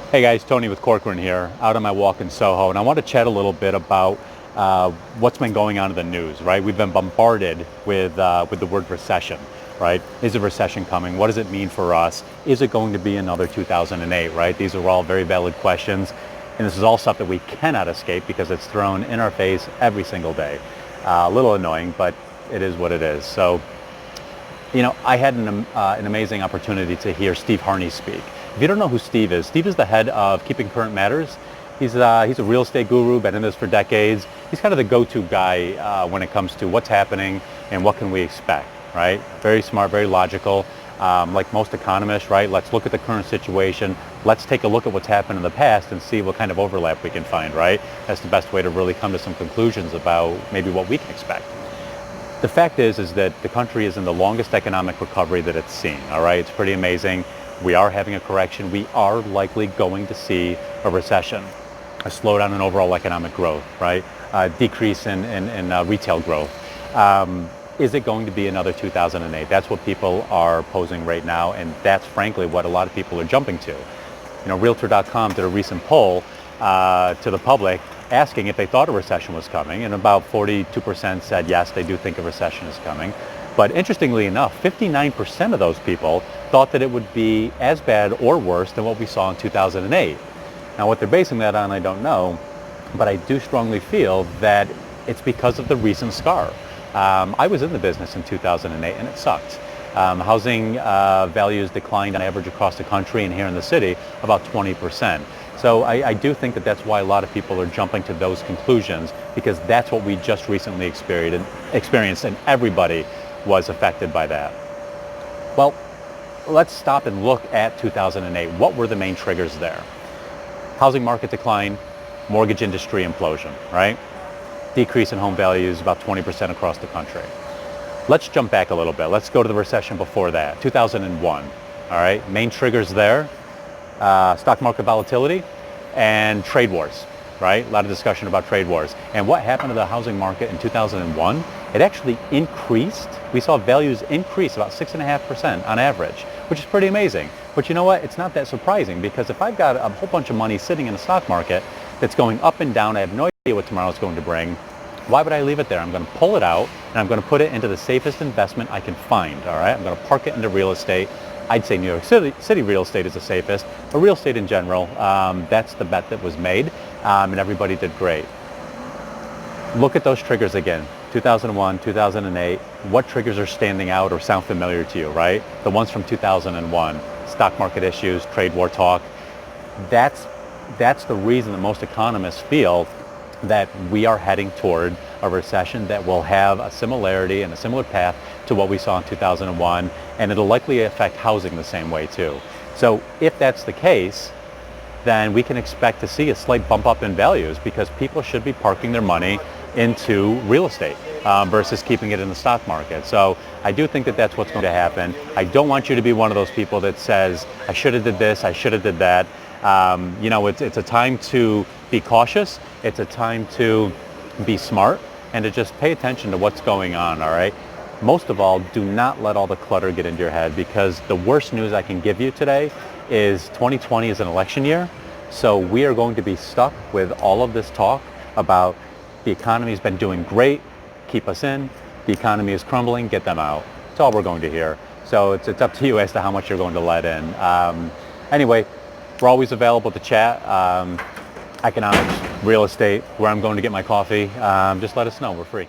Hey guys, Tony with Corcoran here, out on my walk in Soho, and I want to chat a little bit about what's been going on in the news, right? We've been bombarded with the word recession, right? Is a recession coming? What does it mean for us? Is it going to be another 2008, right? These are all very valid questions, and this is all stuff that we cannot escape because it's thrown in our face every single day. A little annoying, but it is what it is. So, I had an amazing opportunity to hear Steve Harney speak. If you don't know who Steve is the head of Keeping Current Matters. He's a real estate guru, been in this for decades. He's kind of the go-to guy when it comes to what's happening and what can we expect, right? Very smart, very logical. Like most economists, right? Let's look at the current situation. Let's take a look at what's happened in the past and see what kind of overlap we can find, right? That's the best way to really come to some conclusions about maybe what we can expect. The fact is that the country is in the longest economic recovery that it's seen, all right? It's pretty amazing. We are having a correction. We are likely going to see a recession, a slowdown in overall economic growth, right? A decrease in retail growth. Is it going to be another 2008? That's what people are posing right now, and that's frankly what a lot of people are jumping to. Realtor.com did a recent poll to the public asking if they thought a recession was coming, and about 42% said yes, they do think a recession is coming. But interestingly enough, 59% of those people thought that it would be as bad or worse than what we saw in 2008. Now, what they're basing that on, I don't know, but I do strongly feel that it's because of the recent scar. I was in the business in 2008, and it sucked. Housing values declined on average across the country and here in the city about 20%. So I do think that that's why a lot of people are jumping to those conclusions, because that's what we just recently experienced, and everybody was affected by that. Well, let's stop and look at 2008. What were the main triggers there? Housing market decline, mortgage industry implosion, right? Decrease in home values about 20% across the country. Let's jump back a little bit. Let's go to the recession before that, 2001, all right? Main triggers there, stock market volatility and trade wars, right? A lot of discussion about trade wars. And what happened to the housing market in 2001? It actually increased. We saw values increase about 6.5% on average, which is pretty amazing. But you know what? It's not that surprising, because if I've got a whole bunch of money sitting in the stock market that's going up and down, I have no idea what tomorrow's going to bring. Why would I leave it there? I'm going to pull it out and I'm going to put it into the safest investment I can find, all right? I'm going to park it into real estate. I'd say New York City real estate is the safest, but real estate in general, that's the bet that was made, and everybody did great. Look at those triggers again, 2001, 2008. What triggers are standing out or sound familiar to you, right? The ones from 2001, stock market issues, trade war talk. That's the reason that most economists feel that we are heading toward a recession that will have a similarity and a similar path to what we saw in 2001, and it'll likely affect housing the same way too. So if that's the case, then we can expect to see a slight bump up in values, because people should be parking their money into real estate versus keeping it in the stock market. So I do think that that's what's going to happen. I don't want you to be one of those people that says, I should have did this, I should have did that. It's a time to be cautious. It's a time to be smart and to just pay attention to what's going on, all right? Most of all, do not let all the clutter get into your head, because the worst news I can give you today is 2020 is an election year. So we are going to be stuck with all of this talk about the economy's been doing great, keep us in. The economy is crumbling, get them out. That's all we're going to hear. So it's up to you as to how much you're going to let in. Anyway, we're always available to chat. Economics, real estate, where I'm going to get my coffee. Just let us know. We're free.